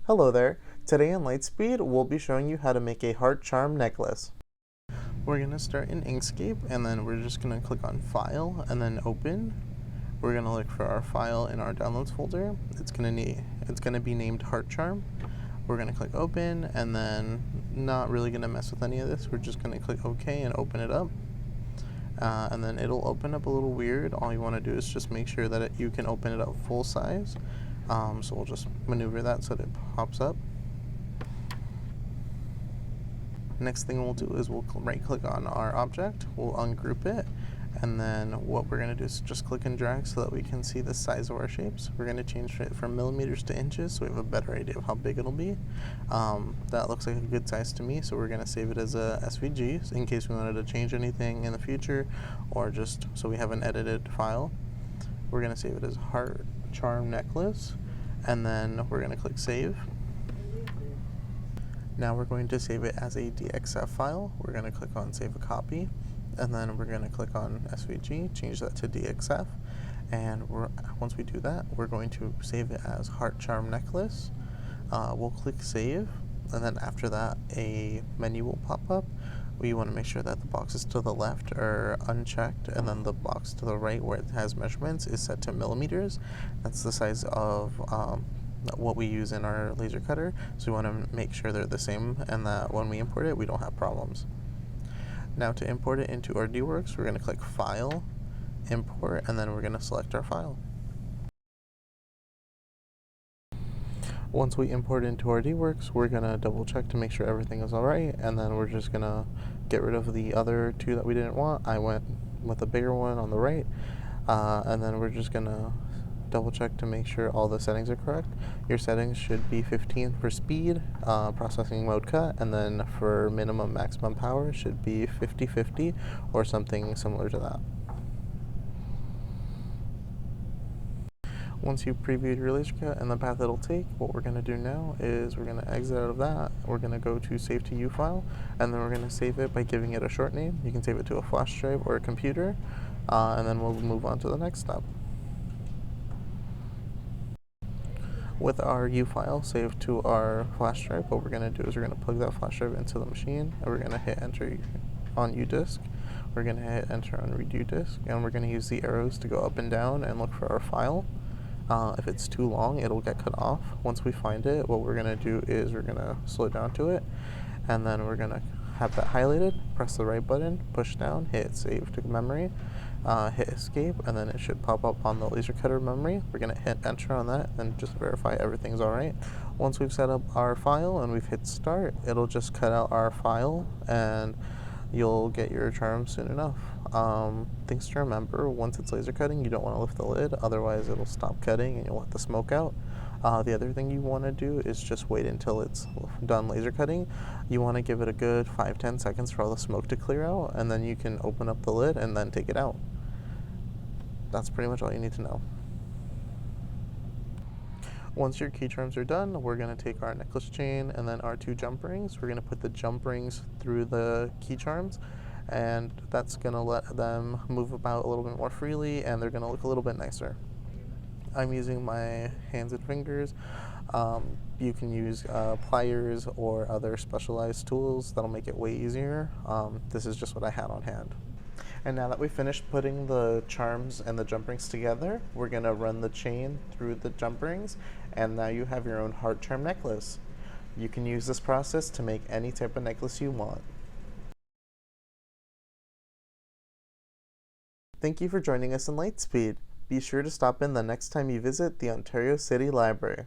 Hello there. Today in Lightspeed, we'll be showing you how to make a heart charm necklace. We're going to start in Inkscape, and then we're just going to click on File and then Open. We're going to look for our file in our Downloads folder. It's going to be named Heart Charm. We're going to click Open, and then not really going to mess with any of this. We're just going to click OK and open it up. And then it'll open up a little weird. All you want to do is just make sure that you can open it up full size. So we'll just maneuver that so that it pops up. Next thing we'll do is we'll right click on our object, we'll ungroup it, and then what we're going to do is just click and drag so that we can see the size of our shapes. We're going to change it from millimeters to inches so we have a better idea of how big it'll be. That looks like a good size to me, so we're going to save it as a SVG in case we wanted to change anything in the future, or just so we have an edited file. We're going to save it as Heart Charm Necklace, and then we're going to click Save. Now we're going to save it as a DXF file. We're going to click on Save a Copy, and then we're going to click on SVG, change that to DXF, and once we do that, we're going to save it as Heart Charm Necklace. We'll click Save, and then after that, a menu will pop up. We want to make sure that the boxes to the left are unchecked, and then the box to the right where it has measurements is set to millimeters. That's the size of what we use in our laser cutter, so we want to make sure they're the same and that when we import it we don't have problems. Now to import it into RDworks, we're going to click File, Import, and then we're going to select our file. Once we import it into RDworks, we're going to double check to make sure everything is alright, and then we're just going to get rid of the other two that we didn't want. I went with a bigger one on the right, and then we're just going to double check to make sure all the settings are correct. Your settings should be 15 for speed, processing mode cut, and then for minimum maximum power should be 50-50 or something similar to that. Once you've previewed your laser cut and the path it'll take, what we're going to do now is we're going to exit out of that. We're going to go to Save to U file, and then we're going to save it by giving it a short name. You can save it to a flash drive or a computer, and then we'll move on to the next step. With our U file saved to our flash drive, what we're going to do is we're going to plug that flash drive into the machine, and we're going to hit enter on U disk. We're going to hit enter on read U disk, and we're going to use the arrows to go up and down and look for our file. If it's too long, it'll get cut off. Once we find it, what we're going to do is we're going to slow down to it, and then we're going to have that highlighted, press the right button, push down, hit save to memory, hit escape, and then it should pop up on the laser cutter memory. We're going to hit enter on that and just verify everything's alright. Once we've set up our file and we've hit start, it'll just cut out our file and you'll get your charm soon enough. Things to remember: once it's laser cutting, you don't want to lift the lid, otherwise it'll stop cutting and you'll let the smoke out. The other thing you want to do is just wait until it's done laser cutting. You want to give it a good 5-10 seconds for all the smoke to clear out, and then you can open up the lid and then take it out. That's pretty much all you need to know. Once your key charms are done, we're going to take our necklace chain and then our 2 jump rings. We're going to put the jump rings through the key charms, and that's going to let them move about a little bit more freely, and they're going to look a little bit nicer. I'm using my hands and fingers. You can use pliers or other specialized tools that'll make it way easier. This is just what I had on hand. And now that we've finished putting the charms and the jump rings together, we're going to run the chain through the jump rings, and now you have your own heart charm necklace. You can use this process to make any type of necklace you want. Thank you for joining us in Lightspeed. Be sure to stop in the next time you visit the Ontario City Library.